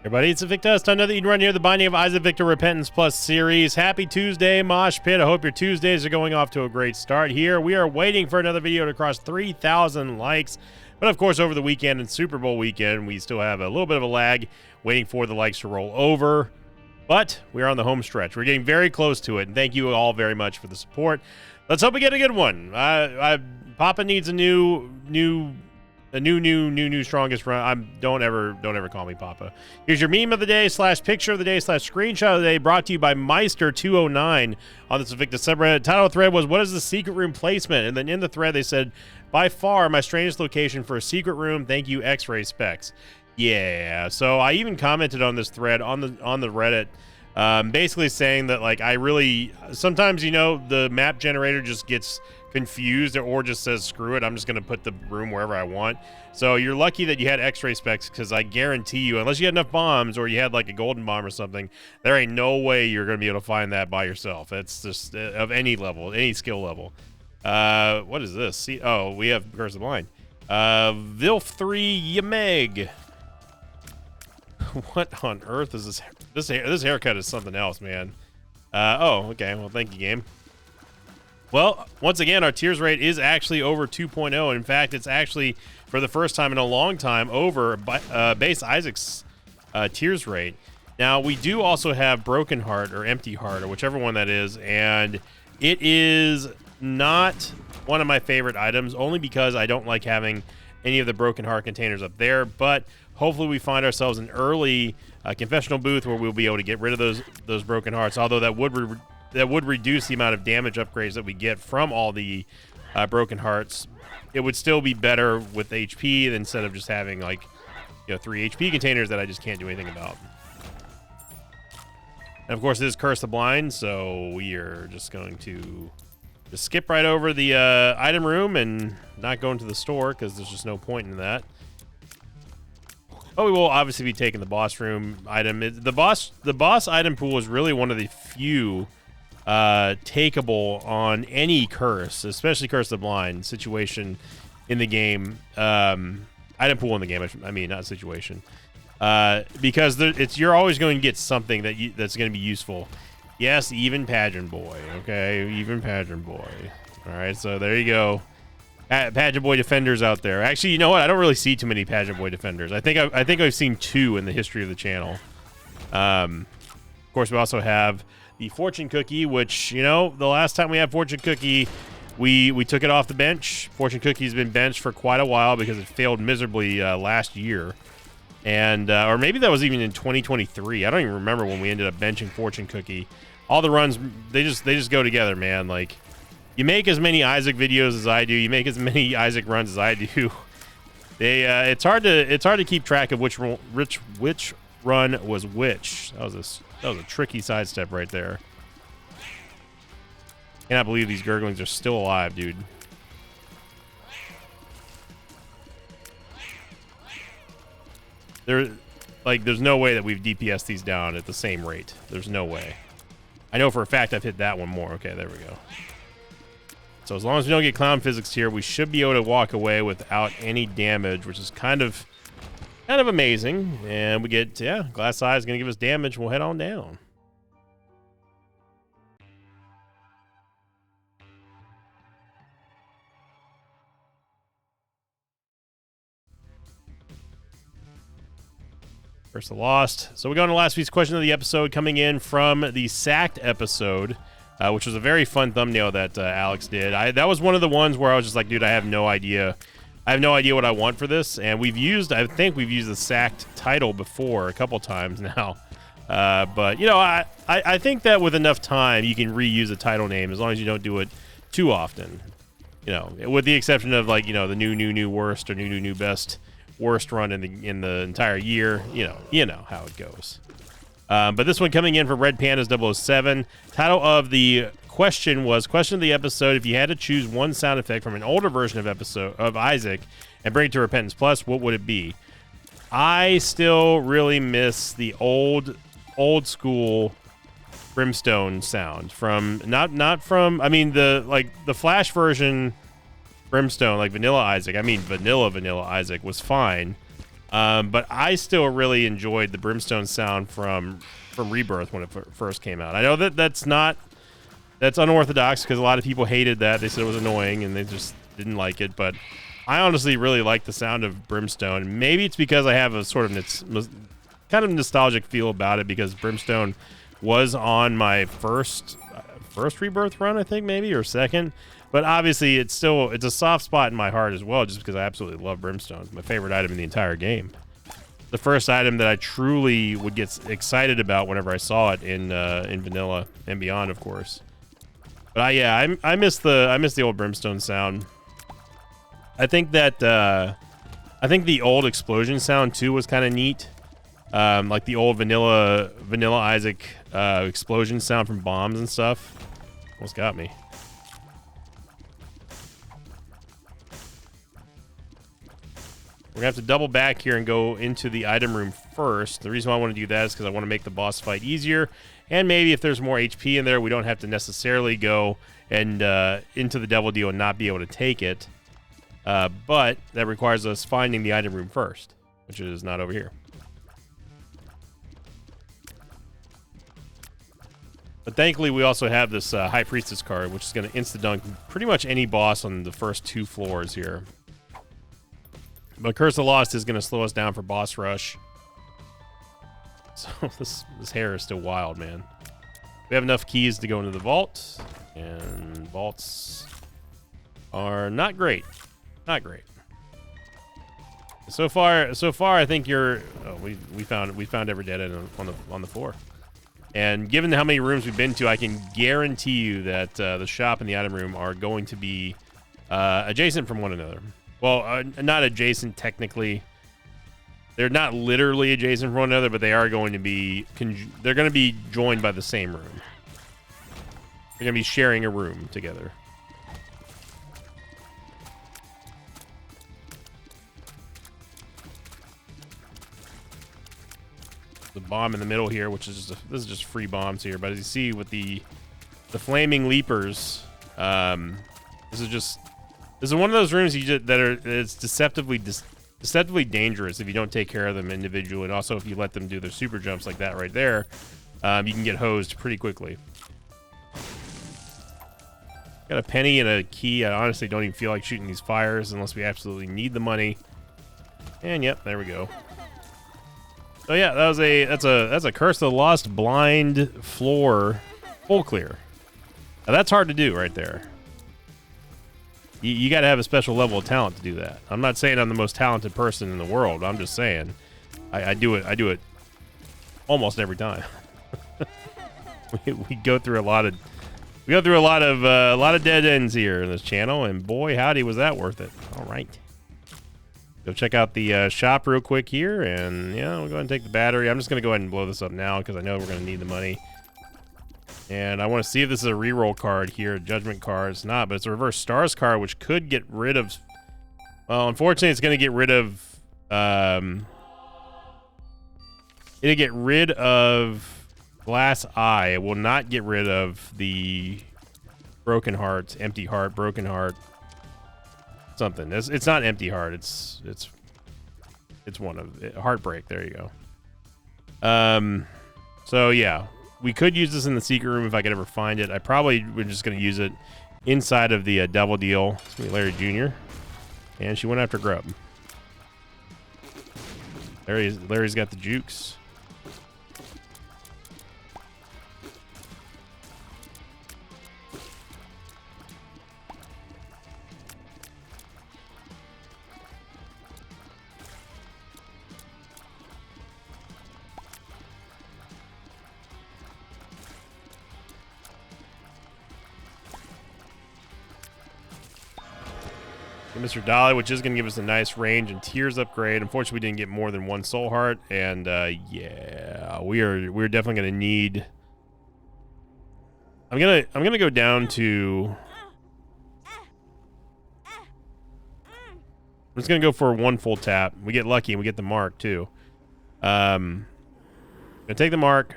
Everybody, it's Victus. Time that you can run here the Binding of Isaac Victor Repentance Plus series. Happy Tuesday, Mosh Pit. I hope your Tuesdays are going off to a great start here. We are waiting for another video to cross 3,000 likes. But of course, over the weekend and Super Bowl weekend, we still have a little bit of a lag waiting for the likes to roll over. But we're on the home stretch. We're getting very close to it. And thank you all very much for the support. Let's hope we get a good one. Papa needs a new strongest run. Don't ever call me Papa. Here's your meme of the day / picture of the day / screenshot of the day, brought to you by Meister209 on the Invictus subreddit. Title of the thread was, "What is the secret room placement?" And then in the thread they said, "By far my strangest location for a secret room. Thank you, X-Ray Specs." Yeah. So I even commented on this thread on the Reddit, basically saying that, like, I really sometimes, you know, the map generator just gets confused or just says screw it, I'm just gonna put the room wherever I want. So you're lucky that you had X-Ray Specs, because I guarantee you, unless you had enough bombs or you had like a golden bomb or something, there ain't no way you're gonna be able to find that by yourself. It's just of any level, any skill level. What is this? See, oh, we have Curse of the Blind. Vilf3 Yameg. What on earth is this? This haircut is something else, man. Oh, okay. Well, thank you, game. Well, once again, our tears rate is actually over 2.0. In fact, it's actually, for the first time in a long time, over Base Isaac's tears rate. Now, we do also have Broken Heart or Empty Heart, or whichever one that is, and it is not one of my favorite items, only because I don't like having any of the Broken Heart containers up there. But hopefully we find ourselves an early confessional booth where we'll be able to get rid of those Broken Hearts, although that would reduce the amount of damage upgrades that we get from all the Broken Hearts. It would still be better with HP instead of just having, like, you know, 3 HP containers that I just can't do anything about. And of course, it is Curse the Blind, so we are just going to just skip right over the item room and not go into the store, because there's just no point in that. But we will obviously be taking the boss room item. The boss item pool is really one of the few takeable on any curse, especially Curse the Blind situation in the game. Item pool in the game, I mean, not situation. Because you're always going to get something that's going to be useful. Yes, even Pageant Boy. Okay, even Pageant Boy. All right, so there you go. Pageant Boy defenders out there. Actually, you know what? I don't really see too many Pageant Boy defenders. I think I've seen 2 in the history of the channel. Of course, we also have the Fortune Cookie, which, you know, the last time we had Fortune Cookie, we took it off the bench. Fortune Cookie's been benched for quite a while because it failed miserably last year. And or maybe that was even in 2023. I don't even remember when we ended up benching Fortune Cookie. All the runs, they just go together, man. Like, you make as many Isaac videos as I do, you make as many Isaac runs as I do. It's hard to keep track of which run was which. That was a tricky sidestep right there. Cannot believe these Gurglings are still alive, dude. There's no way that we've DPS'd these down at the same rate. There's no way. I know for a fact I've hit that one more. Okay, there we go. So as long as we don't get clown physics here, we should be able to walk away without any damage, which is kind of amazing. And we get, yeah, Glass Eye is going to give us damage. We'll head on down. First the Lost. So we go on to last week's question of the episode, coming in from the Sacked episode, which was a very fun thumbnail that Alex did. That was one of the ones where I was just like, dude, I have no idea. I have no idea what I want for this. And I think we've used the Sacked title before a couple times now. But, you know, I think that with enough time, you can reuse a title name as long as you don't do it too often. You know, with the exception of, like, you know, the new worst or new best worst run in the entire year. You know how it goes. But this one coming in from Red Pandas 007. Title of the question was, question of the episode: if you had to choose one sound effect from an older version of Isaac and bring it to Repentance Plus, what would it be? I still really miss the old school Brimstone sound from not from, I mean, the Flash version Brimstone, like Vanilla Isaac. I mean, vanilla Isaac was fine. But I still really enjoyed the Brimstone sound from Rebirth when it first came out. I know that's unorthodox because a lot of people hated that. They said it was annoying and they just didn't like it. But I honestly really like the sound of Brimstone. Maybe it's because I have a sort of kind of nostalgic feel about it because Brimstone was on my first Rebirth run, I think, maybe, or second. But obviously, it's a soft spot in my heart as well, just because I absolutely love Brimstone. It's my favorite item in the entire game. The first item that I truly would get excited about whenever I saw it in Vanilla and beyond, of course. But I miss the old Brimstone sound. I think that I think the old explosion sound too was kind of neat. Like the old Vanilla Isaac explosion sound from bombs and stuff. Almost got me. We're going to have to double back here and go into the item room first. The reason why I want to do that is because I want to make the boss fight easier. And maybe if there's more HP in there, we don't have to necessarily go and into the Devil Deal and not be able to take it. But that requires us finding the item room first, which is not over here. But thankfully, we also have this High Priestess card, which is going to insta-dunk pretty much any boss on the first 2 floors here. But Curse of Lost is going to slow us down for boss rush. So this hair is still wild, man. We have enough keys to go into the vault, and vaults are not great. Not great. So far, I think you're. Oh, we found every dead end on the floor. And given how many rooms we've been to, I can guarantee you that the shop and the item room are going to be adjacent from one another. Well, not adjacent technically. They're not literally adjacent from one another, but they are going to be. They're going to be joined by the same room. They're going to be sharing a room together. The bomb in the middle here, which is this is just free bombs here. But as you see with the flaming leapers, this is one of those rooms it's deceptively dangerous if you don't take care of them individually, and also if you let them do their super jumps like that right there, you can get hosed pretty quickly. Got a penny and a key. I honestly don't even feel like shooting these fires unless we absolutely need the money. And yep, there we go. So yeah, that's a Curse of the Lost blind floor full clear. Now that's hard to do right there. You got to have a special level of talent to do that. I'm not saying I'm the most talented person in the world. I'm just saying I do it almost every time. we go through a lot of dead ends here in this channel, and boy howdy was that worth it. All right. Go check out the shop real quick here, and yeah, we'll go ahead and take the battery. I'm just going to go ahead and blow this up now because I know we're going to need the money. And I want to see if this is a reroll card here, a judgment card. It's not, but it's a reverse stars card, which could get rid of... Well, unfortunately, it's going to get rid of... It'll get rid of Glass Eye. It will not get rid of the Broken Heart, Empty Heart, Broken Heart. Something. It's not Empty Heart. It's one of it. Heartbreak. There you go. So yeah, we could use this in the secret room if I could ever find it. I probably would just going to use it inside of the Devil Deal. It's gonna be Larry Jr. And she went after Grub. Larry's got the jukes. Mr. Dolly, which is going to give us a nice range and tears upgrade. Unfortunately, we didn't get more than 1 soul heart, and yeah, we're definitely going to need. I'm gonna go down to. I'm just gonna go for 1 full tap. We get lucky and we get the mark too. Gonna take the mark.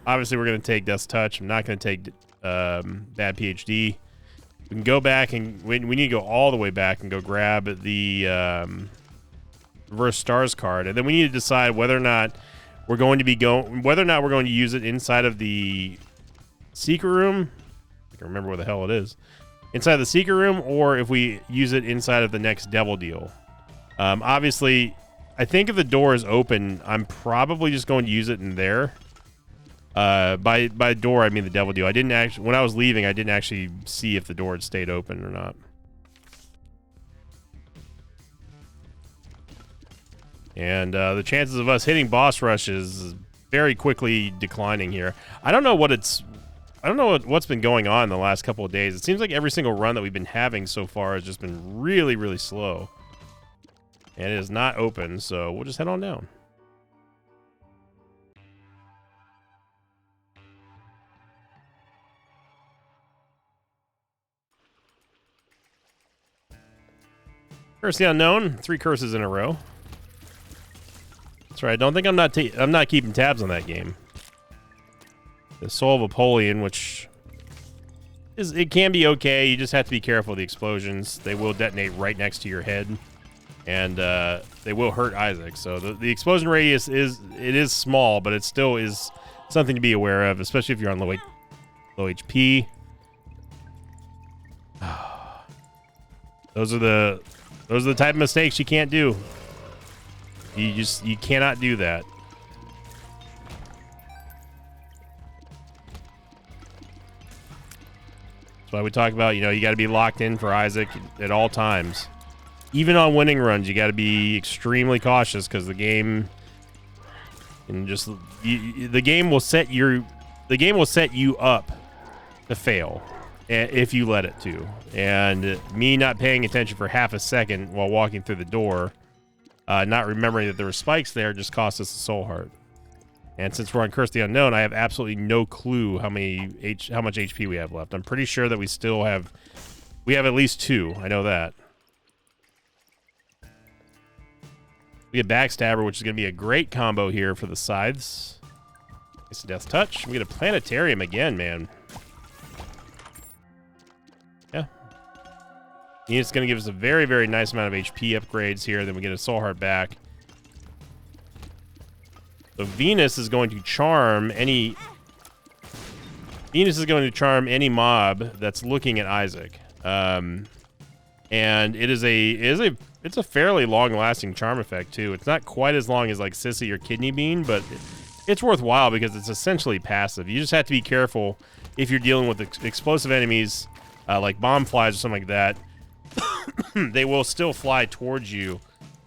Obviously, we're gonna take Death's Touch. I'm not gonna take Bad PhD. We can go back and we need to go all the way back and go grab the reverse stars card, and then we need to decide whether or not we're going to use it inside of the secret room. I can remember where the hell it is. Inside the secret room, or if we use it inside of the next devil deal. Obviously, I think if the door is open, I'm probably just going to use it in there. By door, I mean the devil deal. I didn't actually, when I was leaving, I didn't actually see if the door had stayed open or not. And the chances of us hitting boss rush is very quickly declining here. I don't know what's been going on in the last couple of days. It seems like every single run that we've been having so far has just been really, really slow. And it is not open, so we'll just head on down. Curse the Unknown, 3 curses in a row. That's right. I don't think I'm not keeping tabs on that game. The Soul of Apollyon, which it can be okay. You just have to be careful of the explosions. They will detonate right next to your head, and they will hurt Isaac. So the explosion radius is small, but it still is something to be aware of, especially if you're on low HP. Those are the type of mistakes you can't do. You cannot do that. That's why we talk about, you got to be locked in for Isaac at all times. Even on winning runs, you got to be extremely cautious, because the game will set you up to fail if you let it to. And me not paying attention for half a second while walking through the door, not remembering that there were spikes there, just cost us a soul heart. And since we're on Curse the Unknown, I have absolutely no clue how much HP we have left. I'm pretty sure that we have at least 2. I know that. We get Backstabber, which is going to be a great combo here for the scythes. It's a Death Touch. We get a Planetarium again, man. Yeah. It's going to give us a very, very nice amount of HP upgrades here. Then we get a soul heart back. So Venus is going to charm any mob that's looking at Isaac. And it's a fairly long-lasting charm effect too. It's not quite as long as like Sissy or Kidney Bean, but it's worthwhile because it's essentially passive. You just have to be careful if you're dealing with explosive enemies like bomb flies or something like that. They will still fly towards you,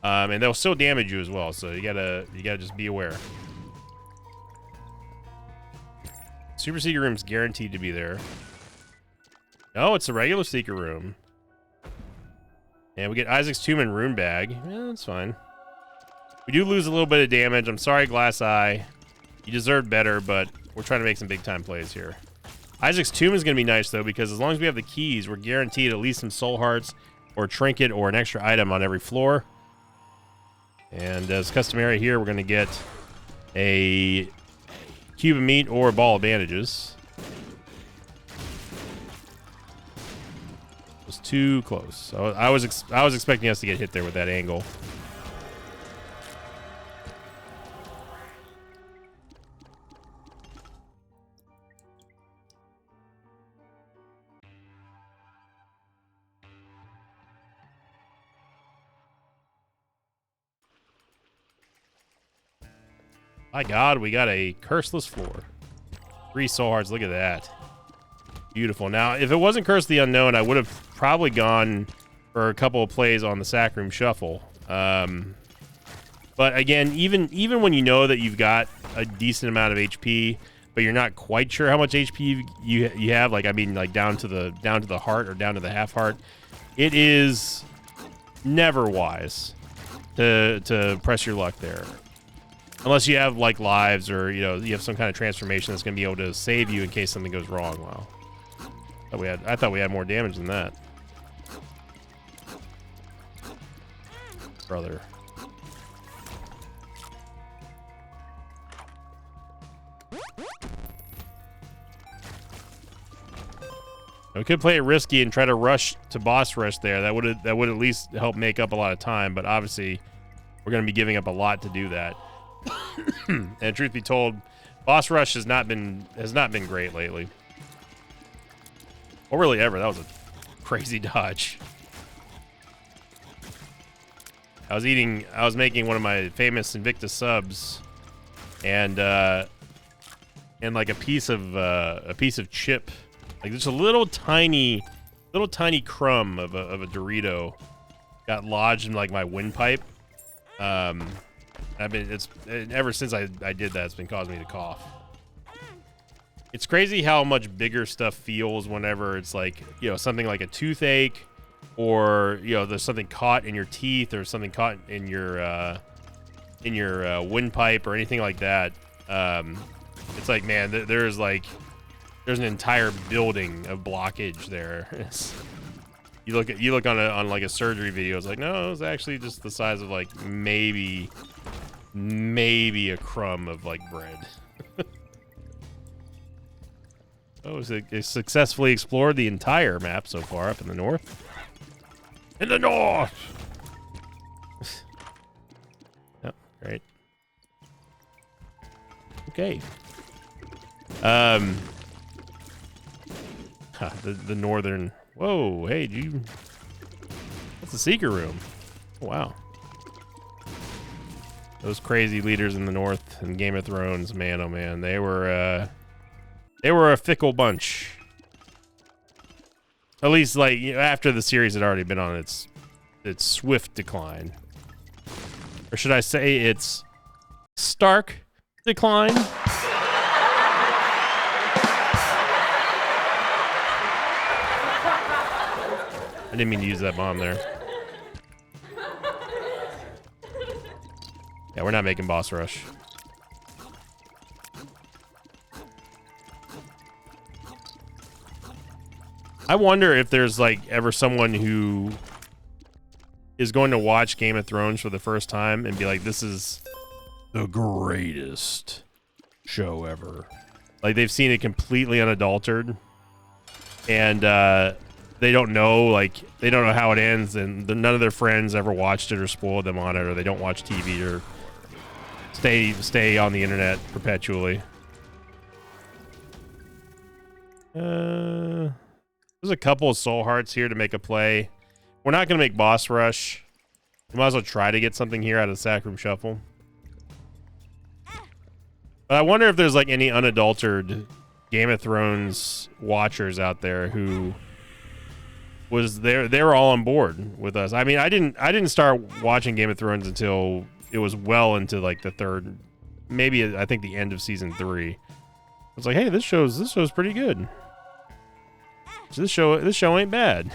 and they'll still damage you as well. So you gotta just be aware. Super Secret Room's guaranteed to be there. No, it's a regular Secret Room. And we get Isaac's Tomb and Rune Bag. Yeah, that's fine. We do lose a little bit of damage. I'm sorry, Glass Eye. You deserved better, but we're trying to make some big-time plays here. Isaac's Tomb is going to be nice, though, because as long as we have the keys, we're guaranteed at least some soul hearts or a trinket or an extra item on every floor. And as customary here, we're going to get a cube of meat or a ball of bandages. It was too close. So I was expecting us to get hit there with that angle. My God, we got a curseless floor. 3 soul hearts. Look at that. Beautiful. Now, if it wasn't Curse the Unknown, I would have probably gone for a couple of plays on the Sack Room Shuffle. But again, even when you know that you've got a decent amount of HP, but you're not quite sure how much HP you have, like I mean, like down to the heart or down to the half heart, it is never wise to press your luck there. Unless you have like lives or you have some kind of transformation that's going to be able to save you in case something goes wrong. Wow. I thought we had more damage than that. Brother. We could play it risky and try to rush to boss rush there. That would at least help make up a lot of time, but obviously we're going to be giving up a lot to do that. And truth be told, boss rush has not been great lately. Or really ever. That was a crazy dodge. I was making one of my famous Invictus subs, and like a piece of chip, like just a little tiny crumb of a Dorito got lodged in like my windpipe. Ever since I did that, it's been causing me to cough. It's crazy how much bigger stuff feels whenever it's like, you know, something like a toothache, or, you know, there's something caught in your teeth, or something caught in your windpipe or anything like that. It's like, man, there's an entire building of blockage there. You look on like a surgery video, it's like, no, it was actually just the size of like maybe a crumb of like bread. Oh, it successfully explored the entire map so far up in the north. In the north! Yep, great. Okay. The northern... Whoa, hey, that's a secret room. Oh, wow. Those crazy leaders in the north in Game of Thrones, man, oh man, they were a fickle bunch. At least, like, you know, after the series had already been on its swift decline. Or should I say its stark decline? I didn't mean to use that bomb there. Yeah, we're not making boss rush. I wonder if there's like ever someone who is going to watch Game of Thrones for the first time and be like, this is the greatest show ever. Like, they've seen it completely unadulterated, and they don't know how it ends, and none of their friends ever watched it or spoiled them on it, or they don't watch TV or stay on the internet perpetually. There's a couple of soul hearts here to make a play. We're not going to make boss rush. We might as well try to get something here out of the Sack Room Shuffle. But I wonder if there's like any unadulterated Game of Thrones watchers out there who was there. They were all on board with us. I mean, I didn't start watching Game of Thrones until it was well into like the third, maybe I think the end of season 3. I was like, hey, this show's pretty good. So this show ain't bad.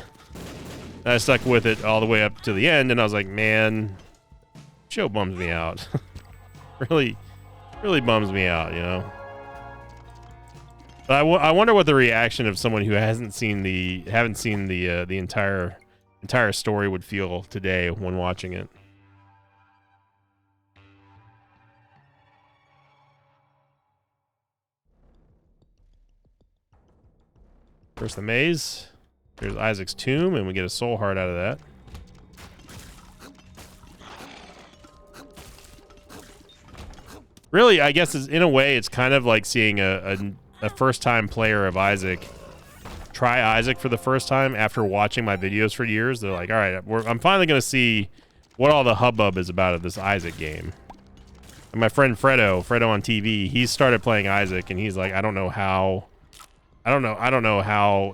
And I stuck with it all the way up to the end, and I was like, man, show bums me out. really bums me out, you know. But I wonder what the reaction of someone who haven't seen the entire story would feel today when watching it. First the maze. Here's Isaac's tomb, and we get a soul heart out of that. Really, I guess in a way, it's kind of like seeing a first-time player of Isaac try Isaac for the first time after watching my videos for years. They're like, all right, I'm finally going to see what all the hubbub is about of this Isaac game. And my friend Fredo on TV, he started playing Isaac, and he's like, I don't know how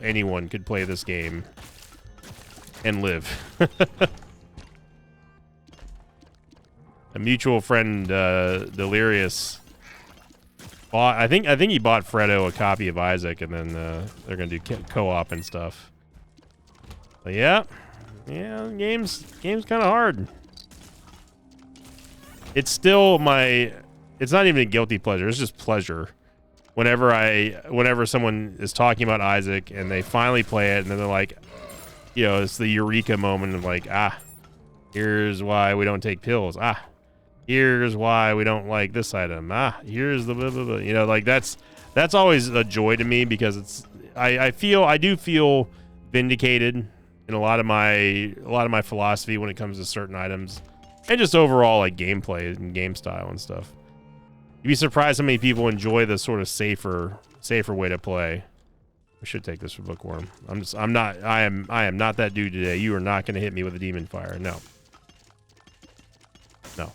anyone could play this game and live. A mutual friend, Delirious, bought. I think he bought Fredo a copy of Isaac, and then they're gonna do co-op and stuff. But yeah, game's kind of hard. It's still it's not even a guilty pleasure. It's just pleasure. Whenever someone is talking about Isaac and they finally play it, and then they're like, you know, it's the eureka moment of like, here's why we don't take pills. Here's why we don't like this item. Here's the blah, blah, blah. You know, like that's always a joy to me, because I do feel vindicated in a lot of my philosophy when it comes to certain items. And just overall like gameplay and game style and stuff. You'd be surprised how many people enjoy the sort of safer way to play. I should take this for Bookworm. I am not that dude today. You are not going to hit me with a demon fire. No. No.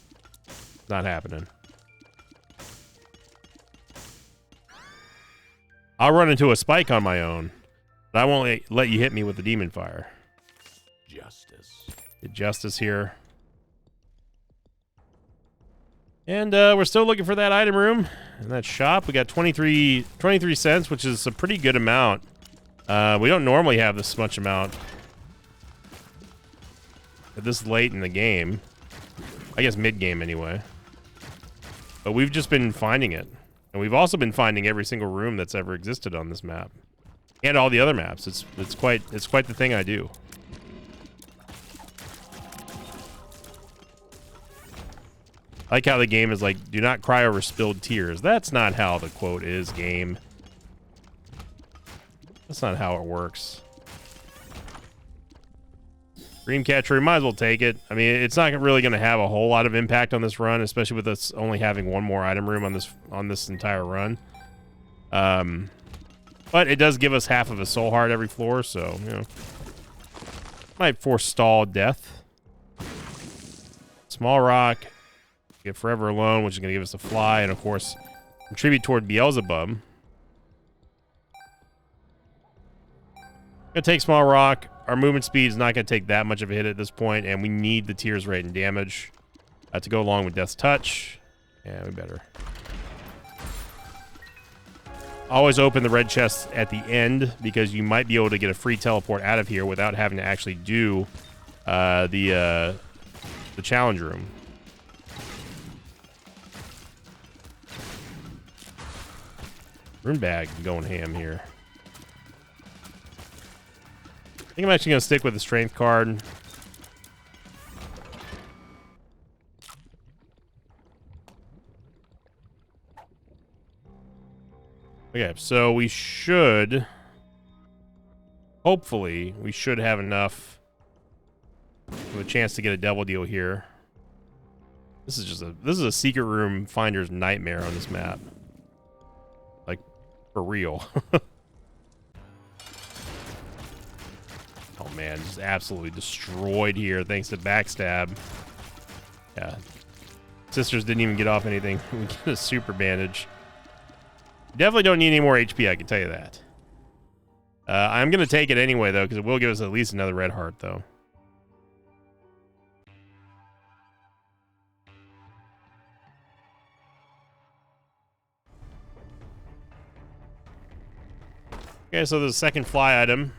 Not happening. I'll run into a spike on my own, but I won't let you hit me with the demon fire. Justice. Get justice here. And we're still looking for that item room in that shop. We got 23 cents, which is a pretty good amount. We don't normally have this much amount at this late in the game. I guess mid-game anyway. But we've just been finding it. And we've also been finding every single room that's ever existed on this map. And all the other maps. It's quite the thing I do. I like how the game is like, do not cry over spilled tears. That's not how the quote is, game. That's not how it works. Dreamcatcher, we might as well take it. I mean, it's not really going to have a whole lot of impact on this run, especially with us only having one more item room on this entire run. But it does give us half of a soul heart every floor, so, you know. Might forestall death. Small rock. Get Forever Alone, which is going to give us a fly, and of course, contribute toward Beelzebub. Gonna take Small Rock. Our movement speed is not going to take that much of a hit at this point, and we need the Tears rate and damage to go along with Death's Touch. Yeah, we better. Always open the red chest at the end, because you might be able to get a free teleport out of here without having to actually do the challenge room. Rune bag going ham here. I think I'm actually going to stick with the strength card. Okay, so we should... Hopefully, we should have enough of a chance to get a double deal here. This is a secret room finder's nightmare on this map. Like, for real. Oh man, just absolutely destroyed here thanks to backstab. Yeah. Sisters didn't even get off anything. We get a super bandage. Definitely don't need any more HP, I can tell you that. I'm going to take it anyway, though, because it will give us at least another red heart, though. Okay, so the second fly item.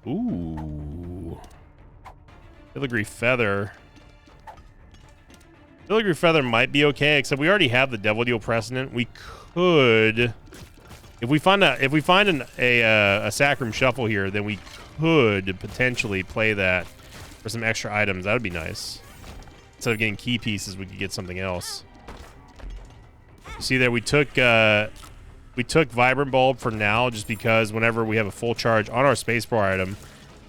Ooh. Filigree Feather. Filigree Feather might be okay, except we already have the Devil Deal precedent. We could, if we find a Sacrum Shuffle here, then we could potentially play that for some extra items. That would be nice. Instead of getting key pieces, we could get something else. You see there, we took Vibrant Bulb for now, just because whenever we have a full charge on our spacebar item,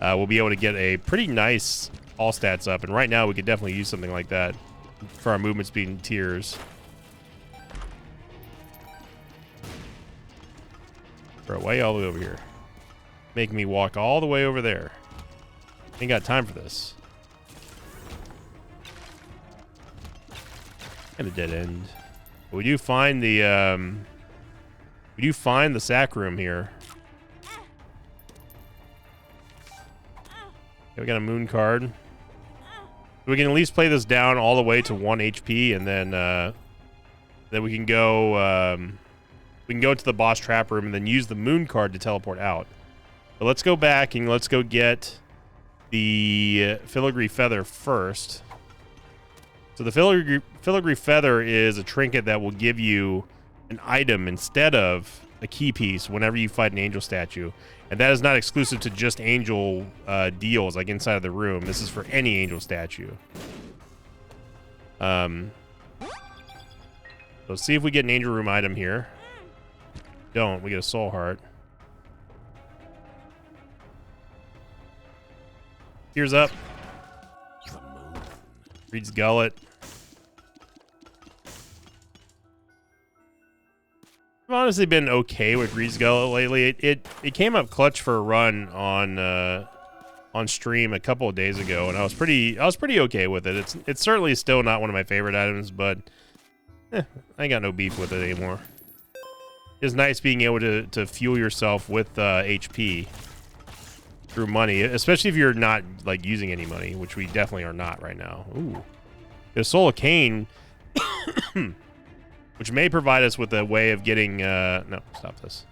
we'll be able to get a pretty nice all stats up. And right now, we could definitely use something like that for our movement speed and tiers. Bro, why all the way over here? Making me walk all the way over there. Ain't got time for this. And a dead end. But we do find the sack room here. Okay, we got a moon card. We can at least play this down all the way to 1 HP, and then we can go to the boss trap room and then use the moon card to teleport out. But let's go back and let's go get the Filigree Feather first. So the Filigree Feather is a trinket that will give you an item instead of a key piece whenever you fight an angel statue. And that is not exclusive to just angel deals, like inside of the room. This is for any angel statue. So see if we get an angel room item here. Don't. We get a soul heart. Tears up. Greed's Gullet. I've honestly been okay with Greed's Gullet lately. It came up clutch for a run on stream a couple of days ago, and I was pretty okay with it. It's certainly still not one of my favorite items, but I ain't got no beef with it anymore. It's nice being able to fuel yourself with HP through money, especially if you're not like using any money, which we definitely are not right now. Ooh, the Soul of Cain. Which may provide us with a way of getting, no, stop this.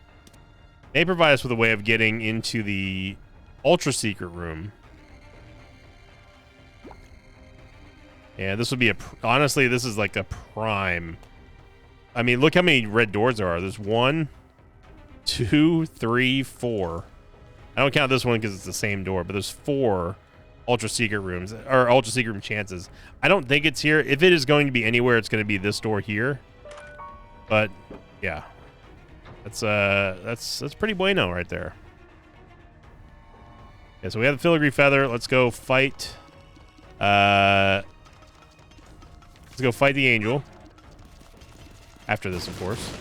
May provide us with a way of getting into the Ultra Secret Room. And this would be honestly, this is like a prime. I mean, look how many red doors there are. There's 1, 2, 3, 4. I don't count this one because it's the same door, but there's 4 Ultra Secret Rooms, or Ultra Secret Room chances. I don't think it's here. If it is going to be anywhere, it's going to be this door here. But yeah, that's pretty bueno right there. Yeah, so we have the Filigree Feather. Let's go fight. Let's go fight the Angel. After this, of course.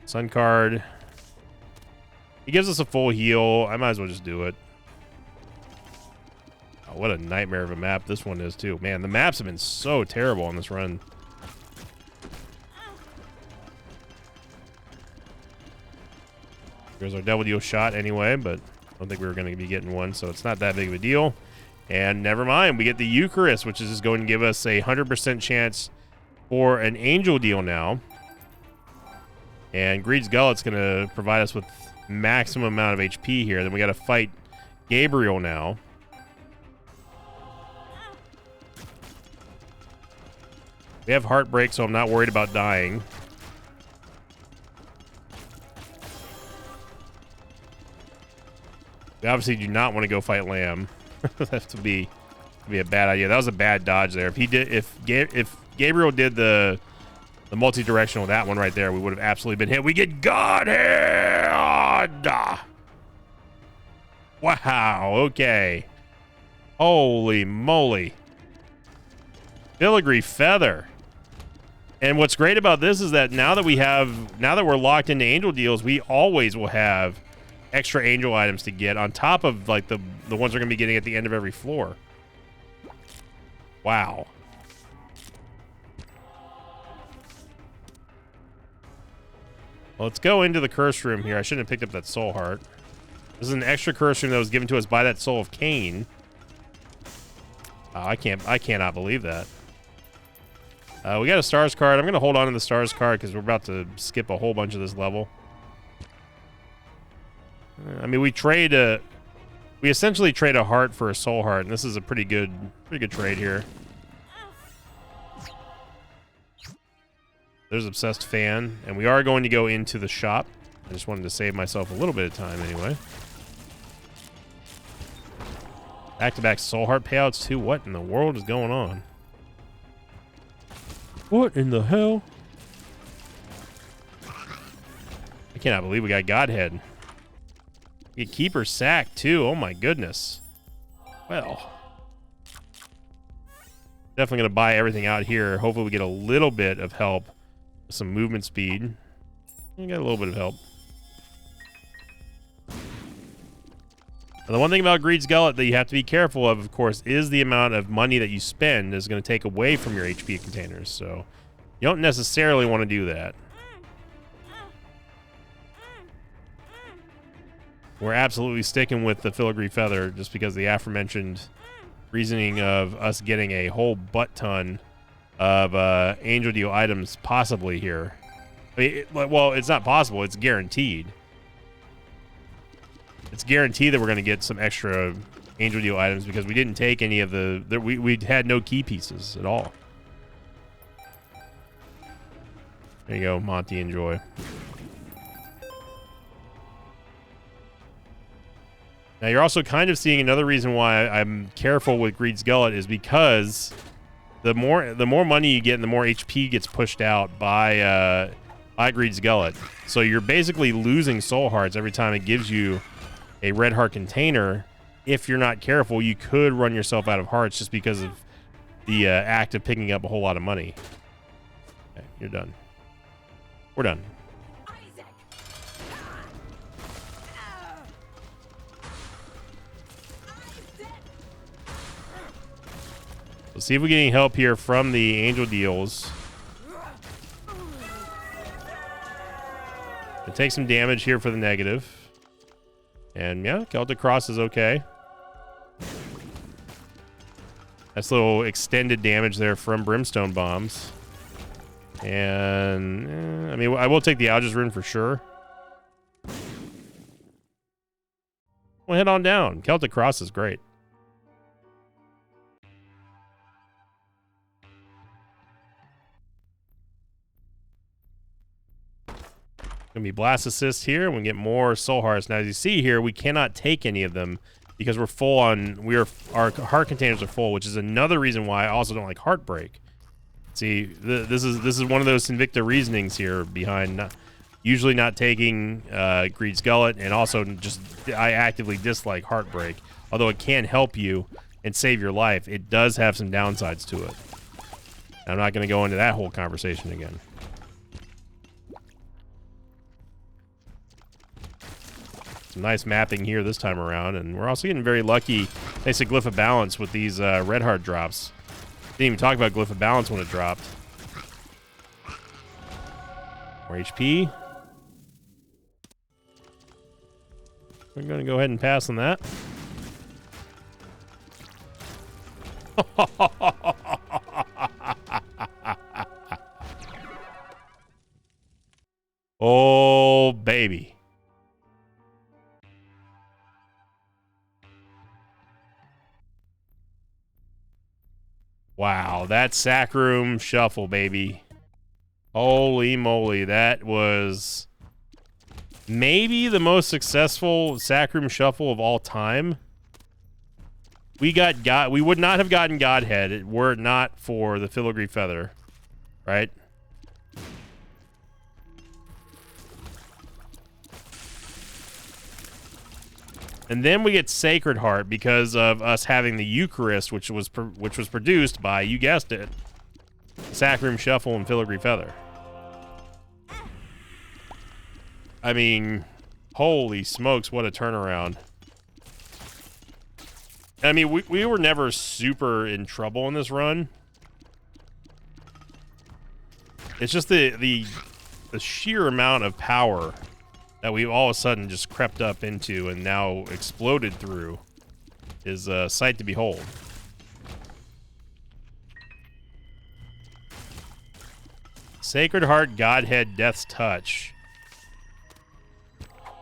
Sun card. He gives us a full heal. I might as well just do it. What a nightmare of a map this one is, too. Man, the maps have been so terrible on this run. Here's our Devil Deal shot anyway, but I don't think we were going to be getting one, so it's not that big of a deal. And never mind, we get the Eucharist, which is just going to give us a 100% chance for an Angel Deal now. And Greed's Gullet's going to provide us with maximum amount of HP here. Then we got to fight Gabriel now. We have Heartbreak, so I'm not worried about dying. We obviously do not want to go fight Lamb. That would be a bad idea. That was a bad dodge there. If Gabriel did the multi-directional, that one right there, we would have absolutely been hit. We get Godhead! Wow, okay. Holy moly. Filigree Feather. And what's great about this is that now that we're locked into Angel Deals, we always will have extra Angel items to get on top of like the ones we're going to be getting at the end of every floor. Wow. Well, let's go into the curse room here. I shouldn't have picked up that soul heart. This is an extra curse room that was given to us by that Soul of Cain. Oh, I cannot believe that. We got a stars card. I'm going to hold on to the stars card because we're about to skip a whole bunch of this level. I mean, we essentially trade a heart for a soul heart, and this is a pretty good trade here. There's Obsessed Fan, and we are going to go into the shop. I just wanted to save myself a little bit of time anyway. Back-to-back soul heart payouts too. What in the world is going on? What in the hell? I cannot believe we got Godhead. We get Keeper Sack too. Oh my goodness. Well, definitely gonna buy everything out here. Hopefully we get a little bit of help. Some movement speed. We got a little bit of help. And the one thing about Greed's Gullet that you have to be careful of course, is the amount of money that you spend is going to take away from your HP containers. So you don't necessarily want to do that. We're absolutely sticking with the Filigree Feather just because the aforementioned reasoning of us getting a whole butt ton of Angel Deal items possibly here. I mean, well, it's not possible. It's guaranteed. It's guaranteed that we're going to get some extra Angel Deal items because we didn't take any of we had no key pieces at all. There you go, Monty, enjoy. Now you're also kind of seeing another reason why I'm careful with Greed's Gullet is because the more money you get and the more HP gets pushed out by Greed's Gullet. So you're basically losing soul hearts every time it gives you a red heart container, if you're not careful, you could run yourself out of hearts just because of the act of picking up a whole lot of money. Okay, you're done. We're done. Let's see if we get any help here from the angel deals. It takes some damage here for the negative. And yeah, Celtic Cross is okay. That's a little extended damage there from Brimstone Bombs. And, I mean, I will take the Algiz Rune for sure. We'll head on down. Celtic Cross is great. Gonna be Blast Assist here, and we get more Soul Hearts. Now, as you see here, we cannot take any of them because we're full on. Our heart containers are full, which is another reason why I also don't like Heartbreak. See, this is one of those Invicta reasonings here behind usually not taking Greed's Gullet, and also just I actively dislike Heartbreak. Although it can help you and save your life, it does have some downsides to it. I'm not going to go into that whole conversation again. Some nice mapping here this time around, and we're also getting very lucky. Thanks to Glyph of Balance with these red heart drops. Didn't even talk about Glyph of Balance when it dropped. More HP. We're going to go ahead and pass on that. Oh, baby. Wow, that Sacrum Shuffle, baby. Holy moly, that was maybe the most successful Sacrum Shuffle of all time. We would not have gotten Godhead were it not for the Filigree Feather, right? And then we get Sacred Heart because of us having the Eucharist, which was produced by, you guessed it, Sacrum Shuffle and Filigree Feather. I mean, holy smokes, what a turnaround. I mean, we were never super in trouble in this run. It's just the sheer amount of power that we all of a sudden just crept up into and now exploded through is a sight to behold. Sacred Heart, Godhead, Death's Touch.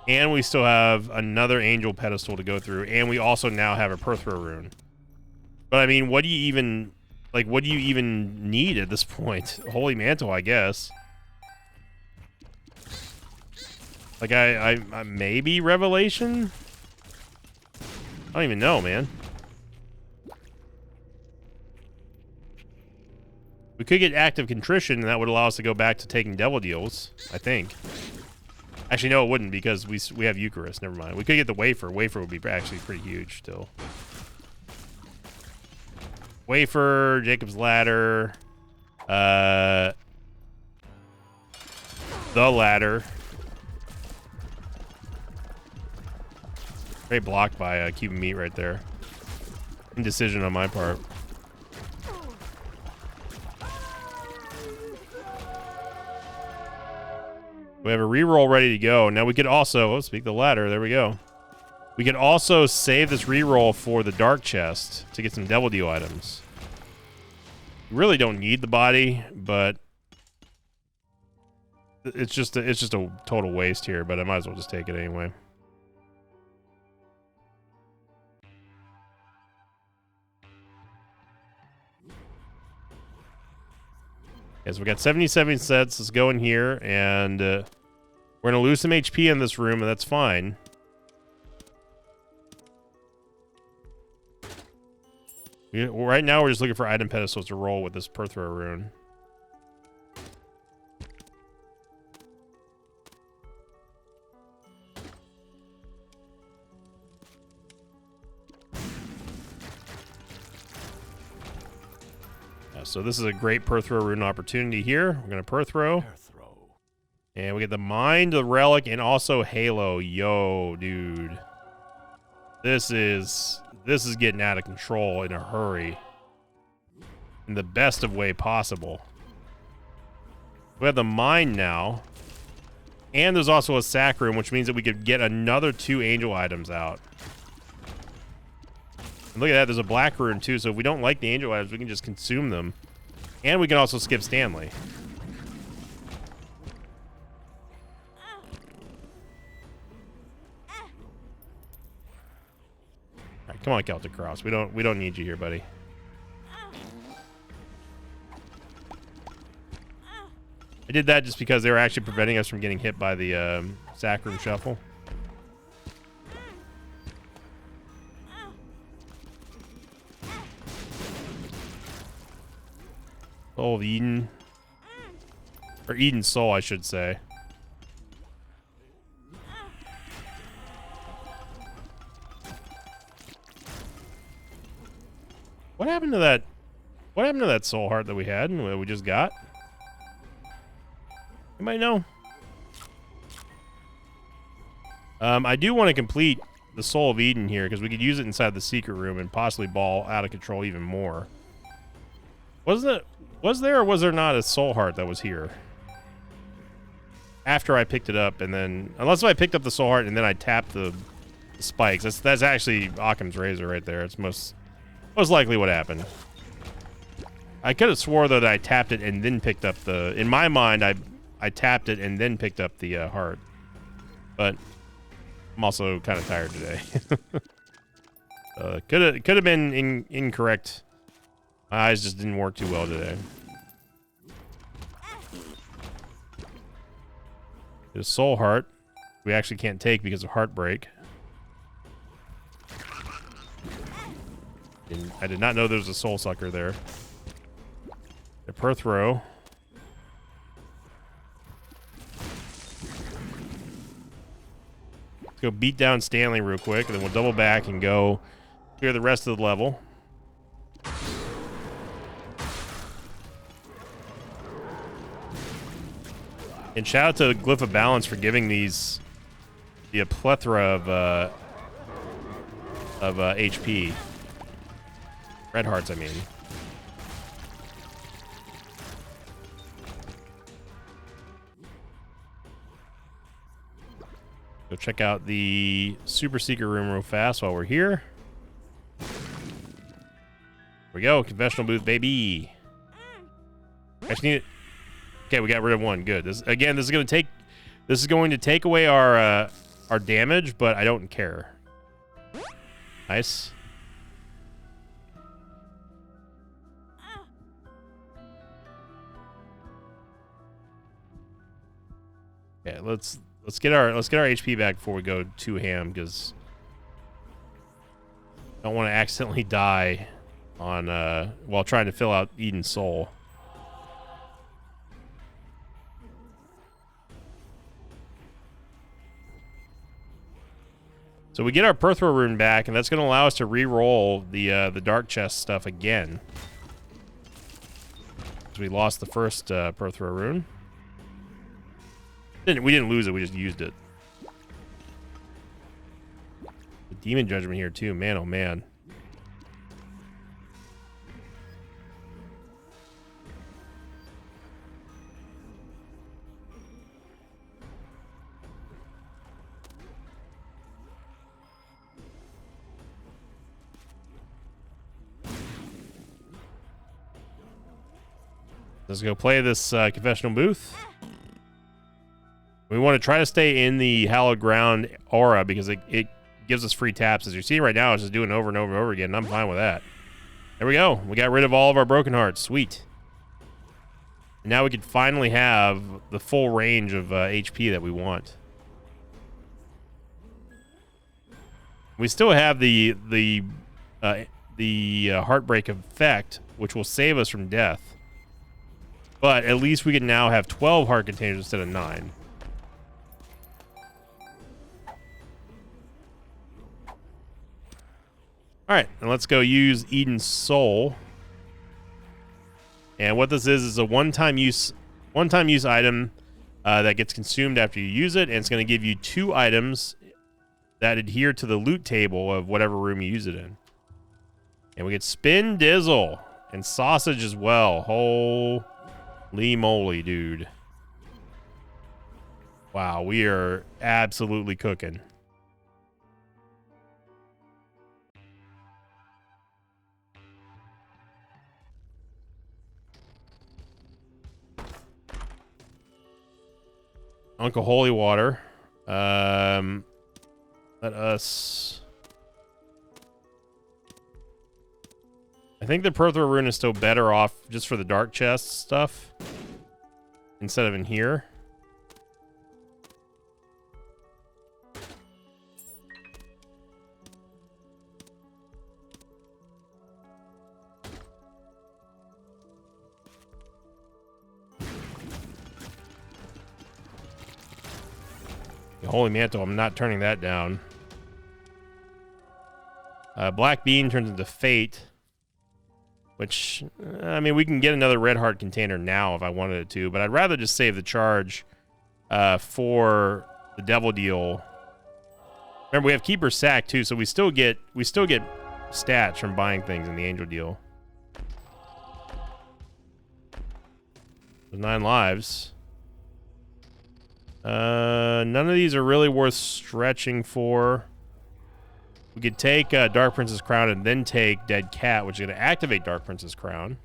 And we still have another angel pedestal to go through, and we also now have a Perthro rune. But I mean, what do you even need at this point? Holy Mantle, I guess. Like, I maybe Revelation? I don't even know, man. We could get Active Contrition, and that would allow us to go back to taking Devil Deals, I think. Actually, no, it wouldn't, because we have Eucharist. Never mind. We could get the Wafer. Wafer would be actually pretty huge, still. Wafer, Jacob's Ladder, the Ladder. Great block by Cuban Meat right there. Indecision on my part. We have a reroll ready to go. Now we could also, speak the ladder, there we go. We could also save this reroll for the Dark Chest to get some Devil Deal items. We really don't need the body, but it's just a total waste here, but I might as well just take it anyway. Okay, so we got 77 sets. Let's go in here, and we're going to lose some HP in this room, and that's fine. Right now, we're just looking for item pedestals to roll with this Perthro rune. Yeah, so this is a great Perthro rune opportunity here. We're going to Perthro. Perthro. And we get the Mind, the Relic, and also Halo. Yo, dude. This is getting out of control in a hurry. In the best of way possible. We have the Mind now. And there's also a Sac Room, which means that we could get another 2 Angel items out. And look at that, there's a Black Rune too, so if we don't like the Angel items, we can just consume them. And we can also skip Stanley. Alright, come on, Celtic Cross. We don't need you here, buddy. I did that just because they were actually preventing us from getting hit by the Sac Room Shuffle. Soul of Eden. Or Eden Soul, I should say. What happened to that? What happened to that soul heart that we had and that we just got? You might know. I do want to complete the Soul of Eden here because we could use it inside the secret room and possibly ball out of control even more. Was there or was there not a soul heart that was here? After I picked it up and then... Unless I picked up the soul heart and then I tapped the spikes. That's actually Occam's razor right there. It's most likely what happened. I could have swore though that I tapped it and then picked up the... In my mind, I tapped it and then picked up the heart. But I'm also kind of tired today. Could have been incorrect. My eyes just didn't work too well today. There's Soul Heart. We actually can't take because of Heartbreak. And I did not know there was a Soul Sucker there. The Perthro. Let's go beat down Stanley real quick, and then we'll double back and go clear the rest of the level. And shout out to Glyph of Balance for giving these a plethora of HP. Red hearts, I mean. Go check out the Super Secret Room real fast while we're here. Here we go, confessional booth, baby. I just need it. Okay, we got rid of one. Good. This is going to take away our damage, but I don't care. Nice. Yeah, let's get our HP back before we go too ham, because I don't want to accidentally die on while trying to fill out Eden Soul. So we get our Perthro rune back, and that's going to allow us to re-roll the Dark Chest stuff again. So we lost the first Perthro rune. We didn't lose it, we just used it. The Demon Judgment here too, man oh man. Let's go play this confessional booth. We want to try to stay in the Hallowed Ground aura because it gives us free taps. As you see right now, it's just doing it over and over and over again, and I'm fine with that. There we go. We got rid of all of our broken hearts. Sweet. And now we can finally have the full range of HP that we want. We still have the Heartbreak effect, which will save us from death. But at least we can now have 12 heart containers instead of 9. Alright, and let's go use Eden Soul. And what this is a one-time use item that gets consumed after you use it, and it's going to give you 2 items that adhere to the loot table of whatever room you use it in. And we get Spin Dizzle and sausage as well. Holy moly, dude. Wow, we are absolutely cooking. Uncle Holy Water. Let us... I think the Perthro Rune is still better off just for the dark chest stuff instead of in here. The Holy Mantle, I'm not turning that down. Black Bean turns into Fate. Which, I mean, we can get another Red Heart container now if I wanted it to, but I'd rather just save the charge for the Devil Deal. Remember, we have Keeper's Sack too, so we still get stats from buying things in the Angel Deal. With 9 lives. None of these are really worth stretching for. We could take Dark Prince's Crown and then take Dead Cat, which is going to activate Dark Prince's Crown.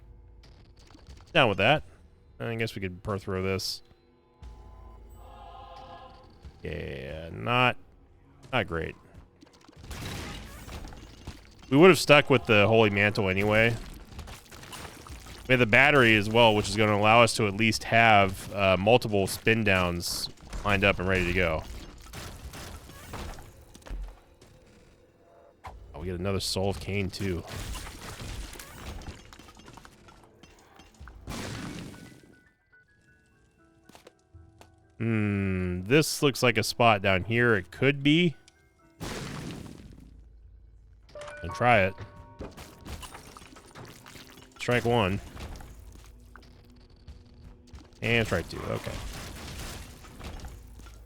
Down with that. I guess we could Perthro this. Yeah, not great. We would have stuck with the Holy Mantle anyway. We have the battery as well, which is going to allow us to at least have multiple spin downs lined up and ready to go. Oh, we get another Soul of Cain too. This looks like a spot down here. It could be. And try it. Strike 1. And strike 2. Okay.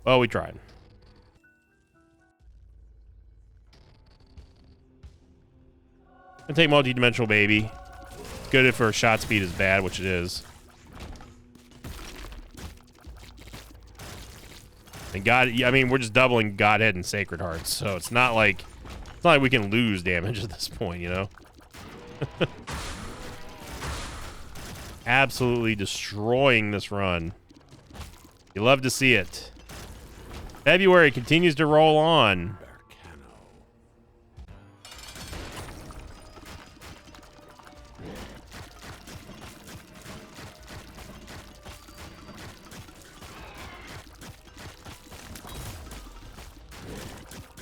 Well, we tried. And take multi-dimensional baby. Good if our shot speed is bad, which it is. And God, I mean, we're just doubling Godhead and Sacred Hearts, so it's not like we can lose damage at this point, you know. Absolutely destroying this run. You love to see it. February continues to roll on.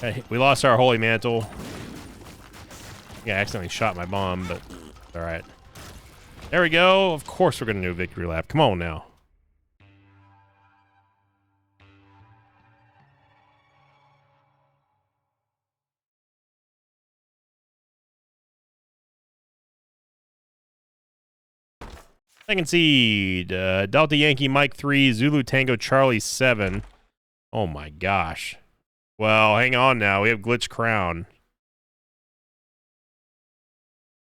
Hey, we lost our Holy Mantle. Yeah, I accidentally shot my bomb, but it's all right. There we go. Of course we're going to do a victory lap. Come on now. Second seed. Delta Yankee Mike 3, Zulu Tango Charlie 7. Oh my gosh. Well, hang on now. We have Glitch Crown.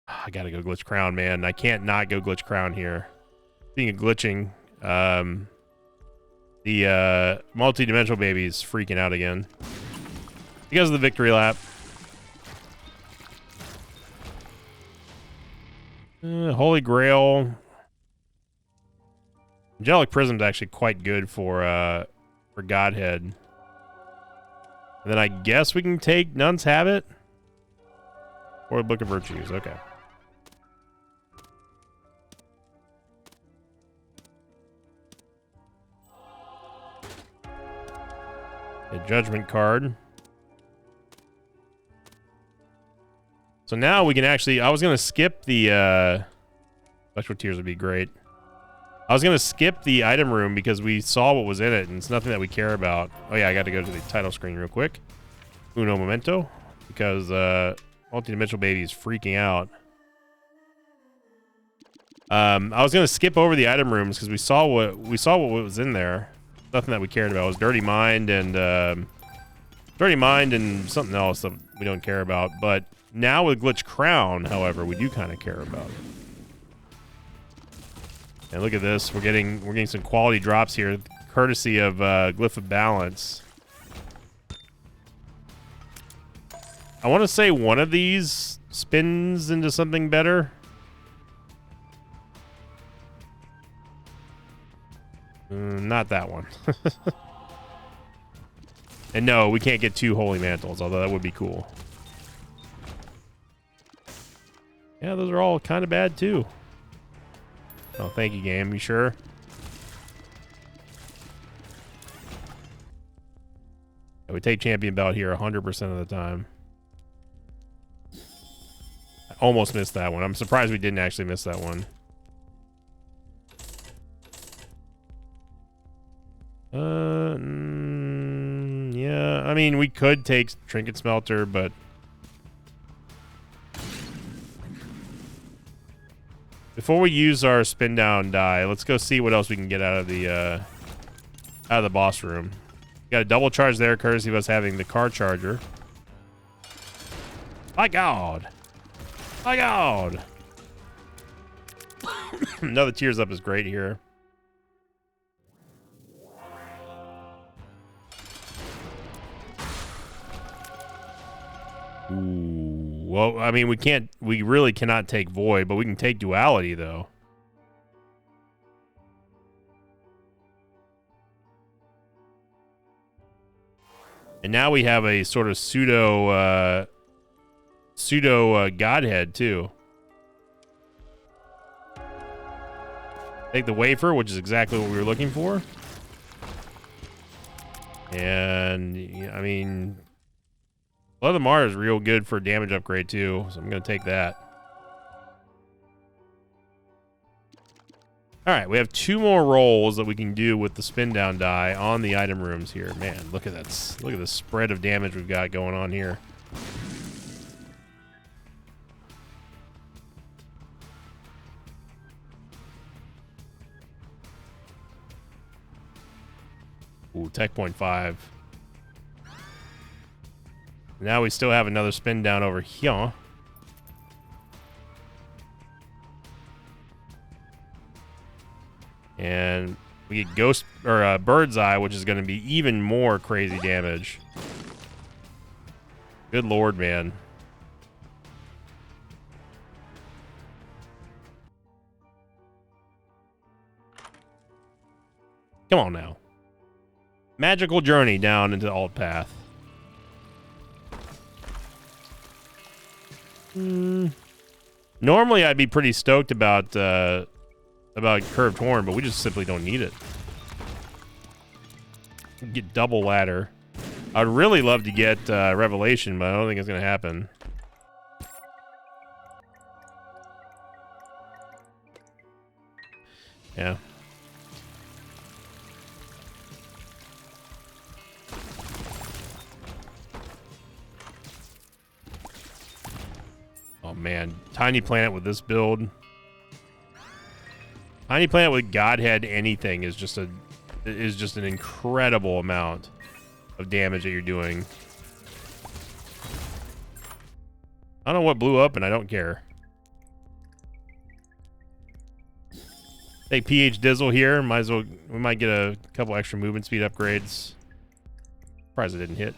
I gotta go Glitch Crown, man. I can't not go Glitch Crown here. Speaking of glitching, the multi-dimensional baby is freaking out again. Because of the victory lap. Holy Grail. Angelic Prism's actually quite good for Godhead. And then I guess we can take Nun's Habit. Or Book of Virtues, okay. A Judgment card. So now we can actually, I was going to skip the, Electro Tears would be great. I was going to skip the item room because we saw what was in it, and it's nothing that we care about. Oh yeah, I got to go to the title screen real quick. Uno momento. Because, multi-dimensional baby is freaking out. I was gonna skip over the item rooms because we saw what was in there. Nothing that we cared about. It was Dirty Mind and something else that we don't care about. But now with Glitch Crown, however, we do kind of care about. And look at this. We're getting some quality drops here, courtesy of Glyph of Balance. I want to say one of these spins into something better. Not that one. And no, we can't get 2 Holy Mantles, although that would be cool. Yeah, those are all kind of bad, too. Oh, thank you, game. You sure? Yeah, we take Champion Belt here 100% of the time. I almost missed that one. I'm surprised we didn't actually miss that one. Yeah, I mean, we could take Trinket Smelter, but before we use our spin down die, let's go see what else we can get out of the boss room. Got a double charge there, courtesy of us having the car charger. My God! My God! Another Tears Up is great here. Ooh, well, I mean, we really cannot take Void, but we can take Duality, though. And now we have a sort of pseudo Godhead, too. Take the Wafer, which is exactly what we were looking for. And, I mean, Blood of the Martyr is real good for damage upgrade, too, so I'm going to take that. Alright, we have 2 more rolls that we can do with the spin down die on the item rooms here. Man, look at that. Look at the spread of damage we've got going on here. Ooh, Tech Point 5. Now we still have another spin down over here. And we get Ghost or Bird's Eye, which is going to be even more crazy damage. Good lord, man. Come on now. Magical journey down into the alt path. Normally, I'd be pretty stoked about Curved Horn, but we just simply don't need it. Get double ladder. I'd really love to get Revelation, but I don't think it's gonna happen. Yeah. Oh man, Tiny Planet with this build. Tiny Planet with Godhead anything is just an incredible amount of damage that you're doing. I don't know what blew up, and I don't care. Take PH Dizzle here. Might as well. We might get a couple extra movement speed upgrades. Surprised it didn't hit.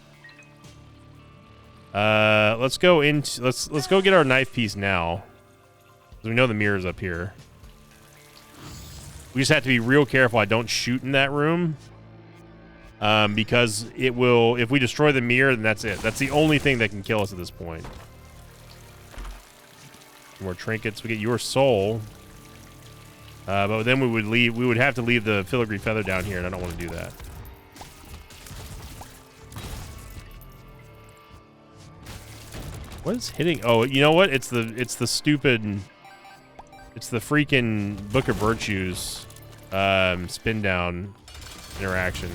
Let's go into let's go get our knife piece now, because we know the mirror's up here. We just have to be real careful I don't shoot in that room, because it will. If we destroy the mirror, then that's it. That's the only thing that can kill us at this point. More trinkets. We get Your Soul, but then we would leave. We would have to leave the Filigree Feather down here, and I don't want to do that. What is hitting? Oh, you know what? It's the stupid. It's the freaking Book of Virtues spin down interaction.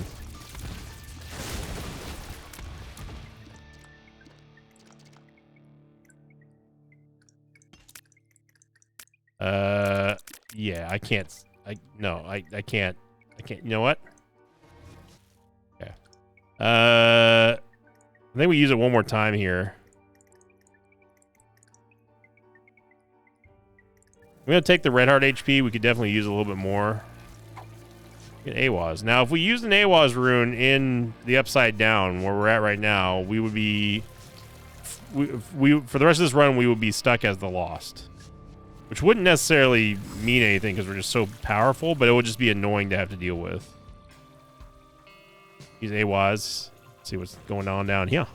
Yeah, I can't. No, I can't. I can't. You know what? Okay. I think we use it one more time here. I'm gonna take the red heart HP. We could definitely use a little bit more. Get AWAS. Now, if we used an AWAS rune in the upside down where we're at right now, we would be we for the rest of this run we would be stuck as the lost, which wouldn't necessarily mean anything because we're just so powerful, but it would just be annoying to have to deal with. Use AWAS. See what's going on down here.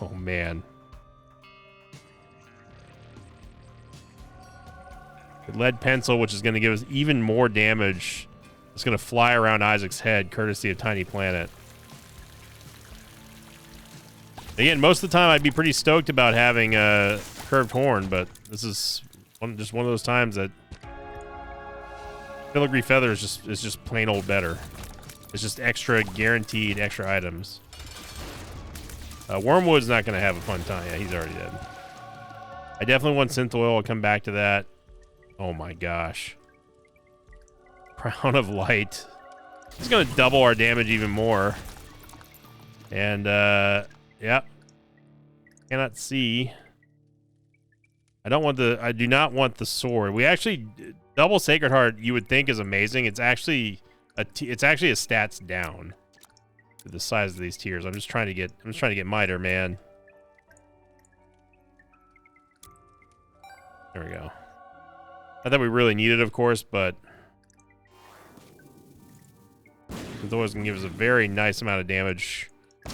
Oh man. Lead pencil, which is going to give us even more damage. It's going to fly around Isaac's head, courtesy of Tiny Planet. Again, most of the time I'd be pretty stoked about having a curved horn, but this is just one of those times that Filigree Feather is just plain old better. It's just extra guaranteed extra items. Wormwood's not going to have a fun time. Yeah, he's already dead. I definitely want Synth Oil. I'll come back to that. Oh my gosh. Crown of Light. It's going to double our damage even more. And, yeah. Cannot see. I do not want the sword. We actually, double Sacred Heart you would think is amazing. It's actually a stats down to the size of these tiers. I'm just trying to get Miter, man. There we go. Not that we really need it, of course, but it's always going to give us a very nice amount of damage.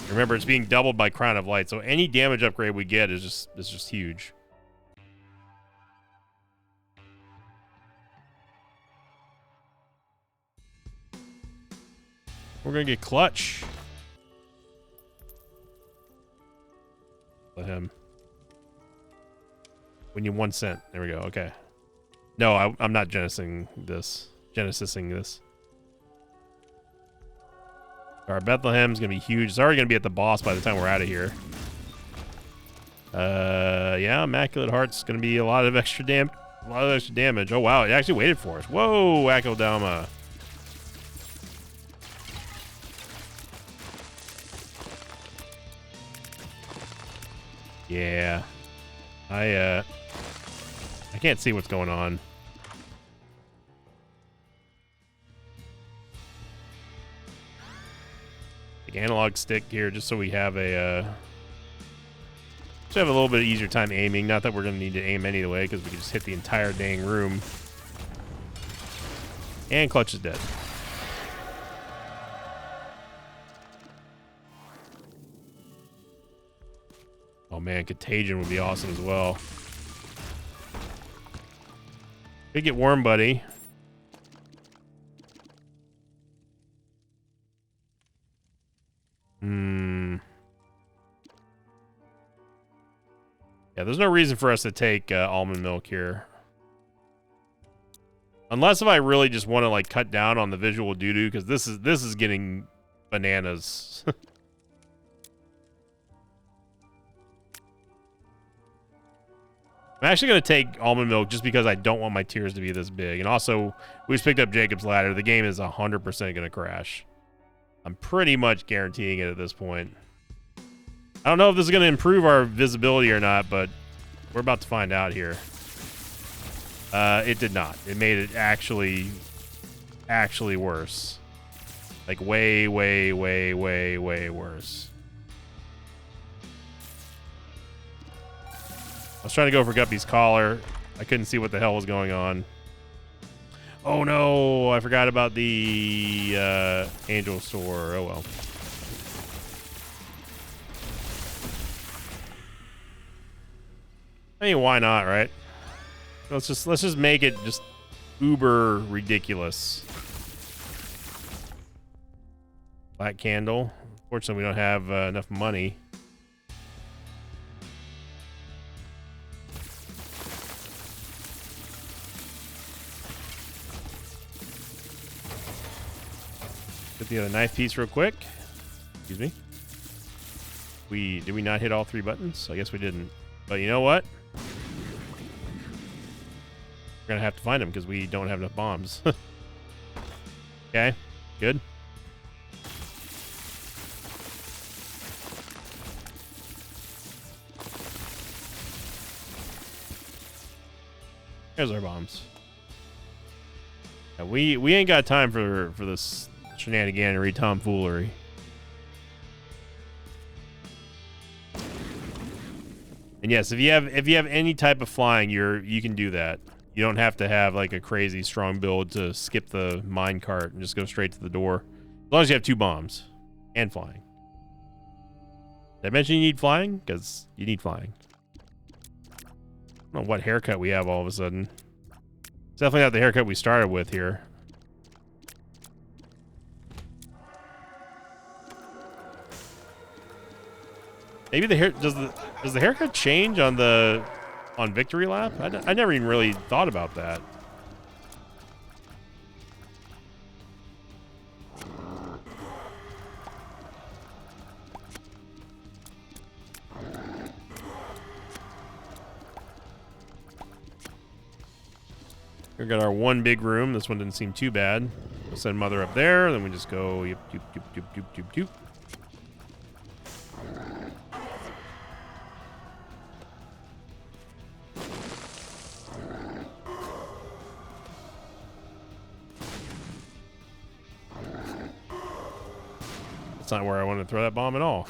Remember, it's being doubled by Crown of Light, so any damage upgrade we get is just huge. We're going to get Clutch. Let him. We need 1 cent. There we go. Okay. No, I'm not genesising this. Our Bethlehem's gonna be huge. It's already gonna be at the boss by the time we're out of here. Yeah, Immaculate Heart's gonna be a lot of extra damage. Oh wow, it actually waited for us. Whoa, Akeldama. Yeah. I can't see what's going on. Like analog stick here, just so we have a little bit easier time aiming. Not that we're gonna need to aim anyway, because we can just hit the entire dang room. And Clutch is dead. Oh man, Contagion would be awesome as well. Could get Worm Buddy. Yeah, there's no reason for us to take almond milk here. Unless if I really just want to like cut down on the visual doo-doo, because this is getting bananas. I'm actually going to take almond milk just because I don't want my tiers to be this big. And also, we just picked up Jacob's Ladder. The game is 100% going to crash. I'm pretty much guaranteeing it at this point. I don't know if this is going to improve our visibility or not, but we're about to find out here. It did not. It made it actually worse. Like way, way, way, way, way worse. I was trying to go for Guppy's collar. I couldn't see what the hell was going on. Oh no, I forgot about the Angel Sword. Oh well. I mean, why not, right? Let's just make it just uber ridiculous. Black Candle. Unfortunately, we don't have enough money. Get the other knife piece real quick. Excuse me. Did we not hit all 3 buttons? I guess we didn't. But you know what? We're gonna have to find them because we don't have enough bombs. Okay, good. There's our bombs. Yeah, we ain't got time for this shenaniganery tomfoolery. And yes, if you have any type of flying, you can do that. You don't have to have like a crazy strong build to skip the minecart and just go straight to the door. As long as you have 2 bombs and flying. Did I mention you need flying? Because you need flying. I don't know what haircut we have all of a sudden. It's definitely not the haircut we started with here. Maybe the hair does the haircut change on victory lap? I never even really thought about that. We got our one big room. This one didn't seem too bad. We'll send Mother up there, then we just go yip, yip, yip, yip, yip, yip, yip. That's not where I want to throw that bomb at all.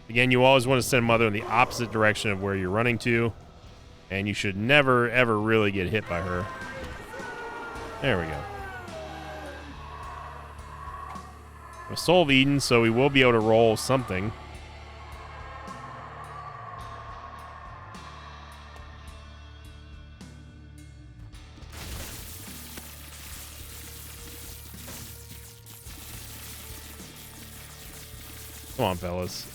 Again, you always want to send Mother in the opposite direction of where you're running to, and you should never, ever really get hit by her. There we go. A Soul of Eden, so we will be able to roll something. Come on, fellas.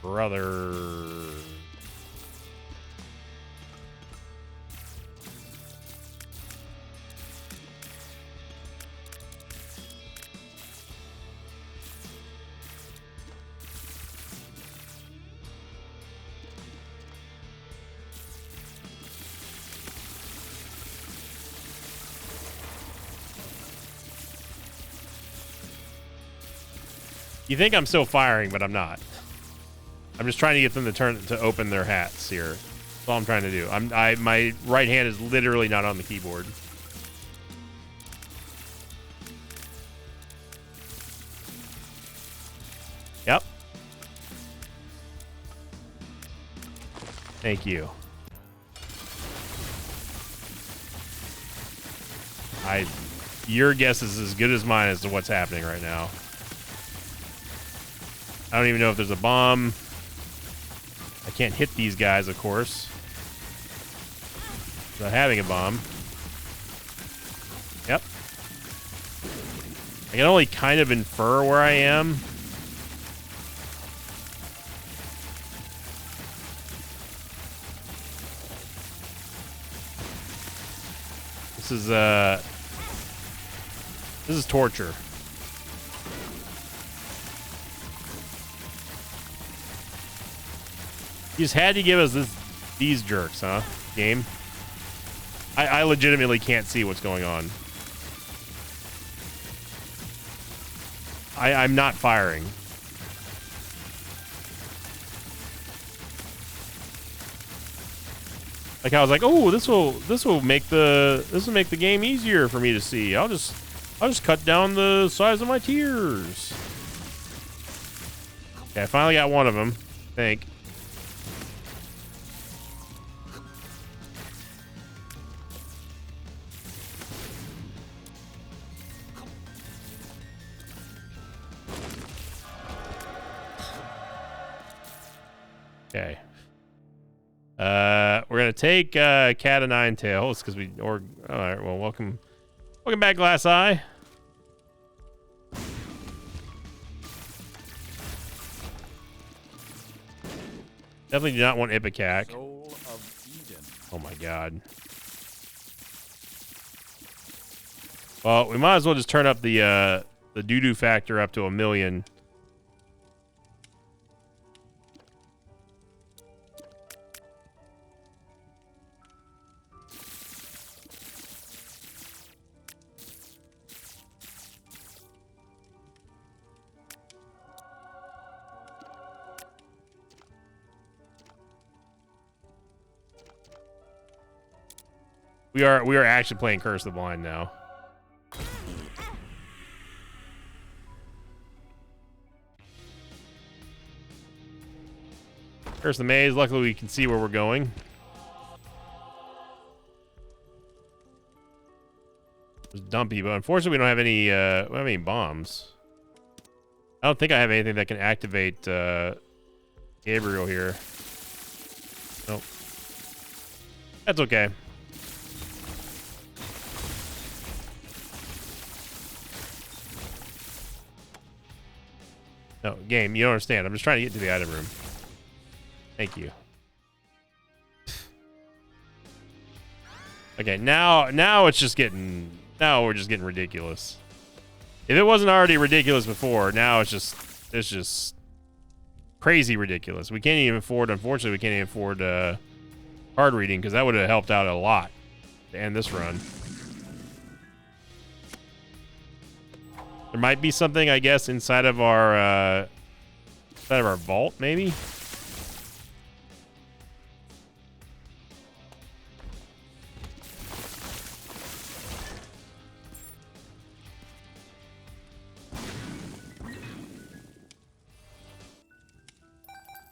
Brother. You think I'm still firing, but I'm not. I'm just trying to get them to open their hats here. That's all I'm trying to do. My right hand is literally not on the keyboard. Yep. Thank you. Your guess is as good as mine as to what's happening right now. I don't even know if there's a bomb. I can't hit these guys, of course, without having a bomb. Yep. I can only kind of infer where I am. This is torture. You just had to give us these jerks, huh? Game. I legitimately can't see what's going on. I'm not firing. Like I was like, oh, this will make the game easier for me to see. I'll just cut down the size of my tiers. Okay, I finally got one of them. I think. Okay. We're gonna take Cat of Nine Tails because all right. Well, welcome back, Glass Eye. Definitely do not want Ipecac. Soul of Eden. Oh my god. Well, we might as well just turn up the doo-doo factor up to 1,000,000. We are actually playing Curse of the Blind now. Curse the Maze. Luckily, we can see where we're going. It's dumpy, but unfortunately, we don't have any. We don't have any bombs. I don't think I have anything that can activate Gabriel here. Nope. That's okay. No, game, you don't understand. I'm just trying to get to the item room. Thank you. Okay, now it's just getting... Now we're just getting ridiculous. If it wasn't already ridiculous before, now it's just crazy ridiculous. We can't even afford... Unfortunately, we can't even afford card reading, because that would have helped out a lot to end this run. There might be something, I guess, inside of our vault, maybe.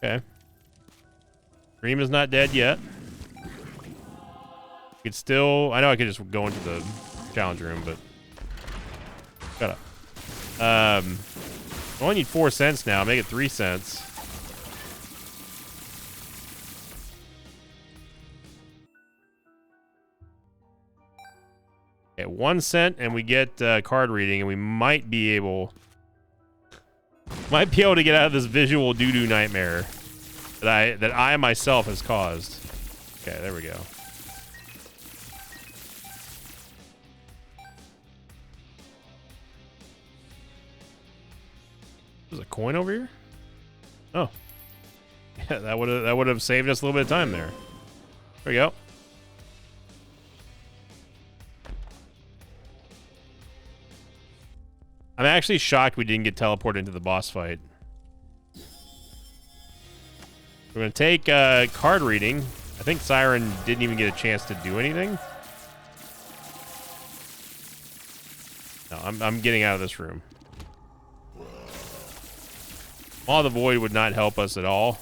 Okay. Dream is not dead yet. Could still... I know I could just go into the challenge room, but... Shut up. I only need 4 cents now. Make it 3 cents. Okay, 1 cent, and we get card reading, and we might be able to get out of this visual doo-doo nightmare that I myself has caused. Okay, there we go. There's a coin over here? Oh. Yeah, that would have saved us a little bit of time there. There we go. I'm actually shocked we didn't get teleported into the boss fight. We're going to take card reading. I think Siren didn't even get a chance to do anything. No, I'm getting out of this room. Maw of the Void would not help us at all.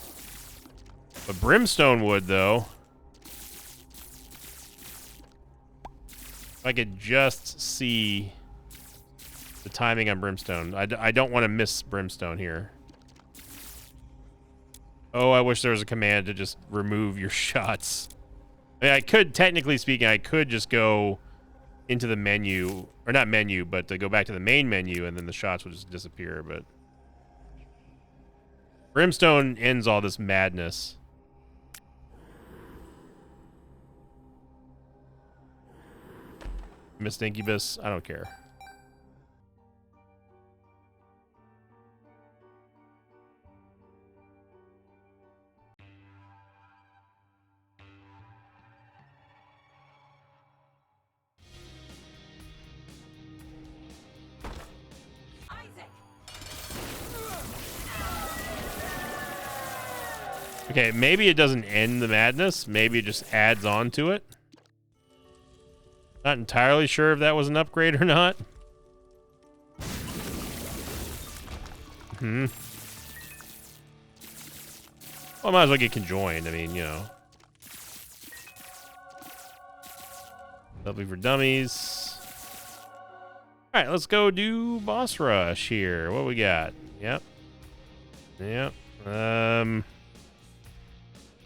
But Brimstone would, though. If I could just see the timing on Brimstone. I don't want to miss Brimstone here. Oh, I wish there was a command to just remove your shots. I mean, I could, technically speaking, I could just go into the menu. Or not menu, but to go back to the main menu, and then the shots would just disappear, but... Brimstone ends all this madness. Missed Incubus, I don't care. Okay, maybe it doesn't end the madness. Maybe it just adds on to it. Not entirely sure if that was an upgrade or not. Well, I might as well get conjoined. I mean, you know. Lovely for dummies. Alright, let's go do boss rush here. What we got? Yep. Yep.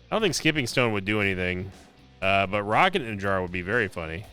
I don't think Skipping Stone would do anything, but Rocket in a Jar would be very funny.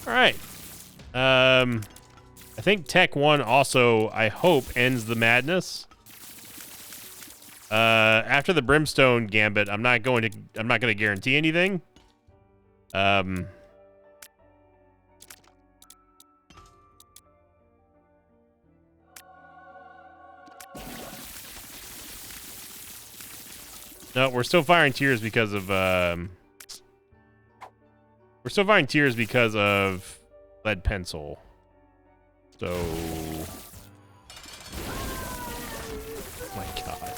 All right. I think Tech 1 also, I hope, ends the madness. After the Brimstone Gambit, I'm not going to guarantee anything. No, we're still firing tears because of lead pencil. So, oh my God.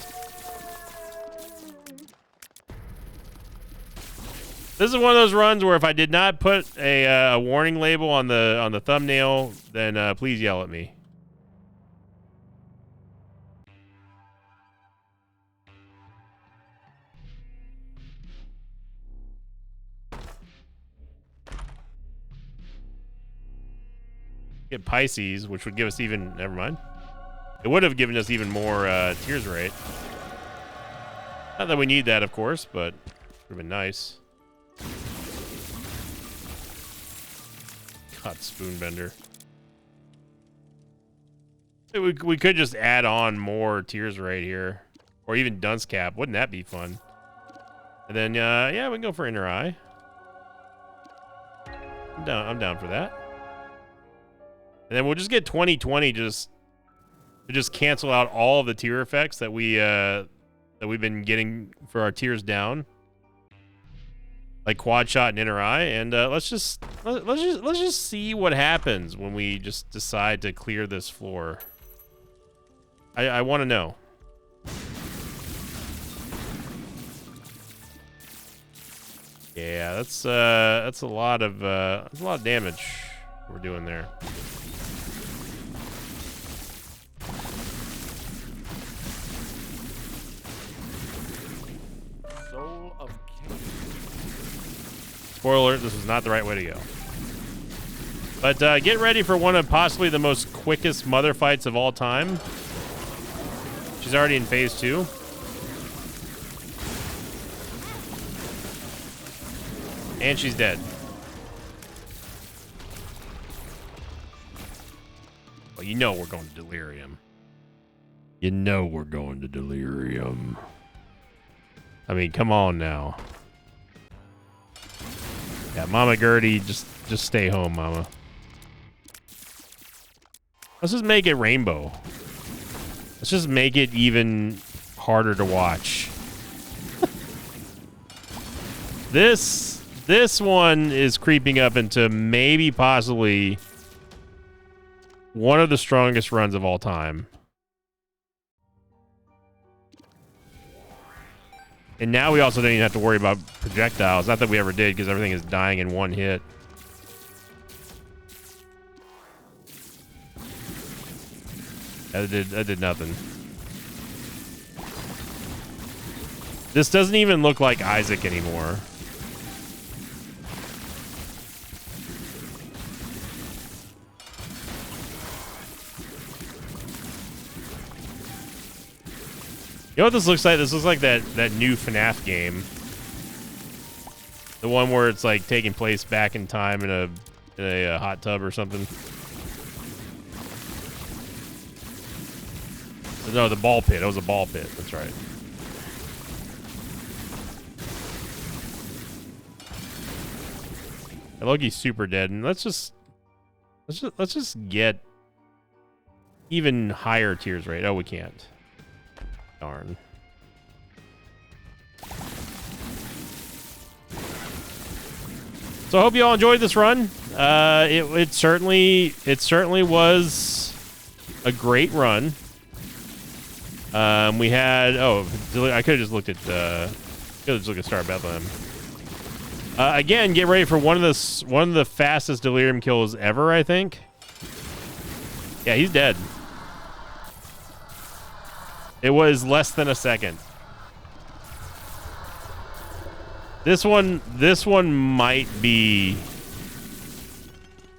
This is one of those runs where if I did not put a warning label on the thumbnail, then please yell at me. Get Pisces, which would give us even... Never mind. It would have given us even more tears rate. Not that we need that, of course, but it would have been nice. God, Spoonbender. We could just add on more tears rate here. Or even Dunce Cap. Wouldn't that be fun? And then, yeah, we can go for Inner Eye. I'm down for that. And then we'll just get 2020 just to cancel out all of the tier effects that we've been getting for our tiers down, like Quad Shot and Inner Eye. And let's just see what happens when we just decide to clear this floor. I want to know. Yeah, that's a lot of damage we're doing there. Soul of King. Spoiler alert, this is not the right way to go. But get ready for one of possibly the most quickest mother fights of all time. She's already in phase 2. And she's dead. Well, you know we're going to Delirium. You know we're going to Delirium. I mean, come on now. Yeah, Mama Gertie, just stay home, Mama. Let's just make it rainbow. Let's just make it even harder to watch. This one is creeping up into maybe possibly one of the strongest runs of all time. And now we also don't even have to worry about projectiles. Not that we ever did, because everything is dying in one hit. That did nothing. This doesn't even look like Isaac anymore. You know what this looks like? This looks like that new FNAF game. The one where it's like taking place back in time in a hot tub or something. No, the ball pit. It was a ball pit. That's right. And Loki's super dead, and let's just get even higher tears rate. Oh, we can't. Darn. So I hope you all enjoyed this run. It certainly was a great run. We had I could have just looked at Star Bethlehem. Again, get ready for one of the fastest Delirium kills ever, I think. Yeah, he's dead. It was less than a second. This one might be...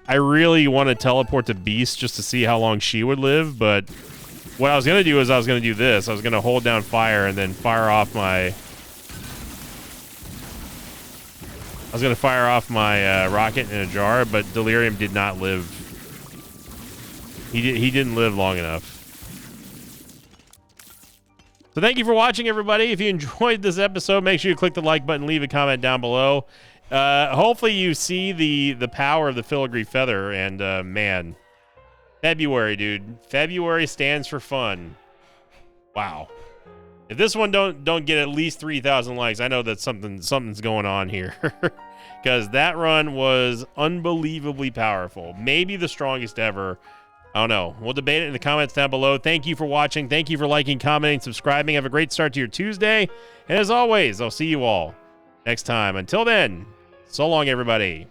I really want to teleport to Beast just to see how long she would live, but what I was going to do is I was going to do this. I was going to hold down fire and then fire off my... was going to fire off my rocket in a jar, but Delirium did not live. He didn't live long enough. So thank you for watching, everybody. If you enjoyed this episode, make sure you click the like button, leave a comment down below. Hopefully you see the power of the filigree feather, and man, February, dude. February stands for fun. Wow. If this one don't get at least 3,000 likes, I know that something's going on here. Because that run was unbelievably powerful. Maybe the strongest ever. I don't know. We'll debate it in the comments down below. Thank you for watching. Thank you for liking, commenting, subscribing. Have a great start to your Tuesday. And as always, I'll see you all next time. Until then, so long, everybody.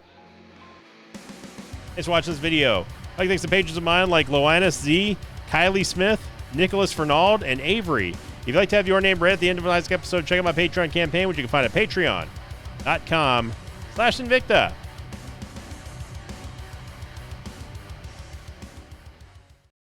Thanks for watching this video. I'd like to thank some patrons of mine like Loannis Z, Kylie Smith, Nicholas Fernald, and Avery. If you'd like to have your name read at the end of the next episode, check out my Patreon campaign, which you can find at patreon.com/Invicta.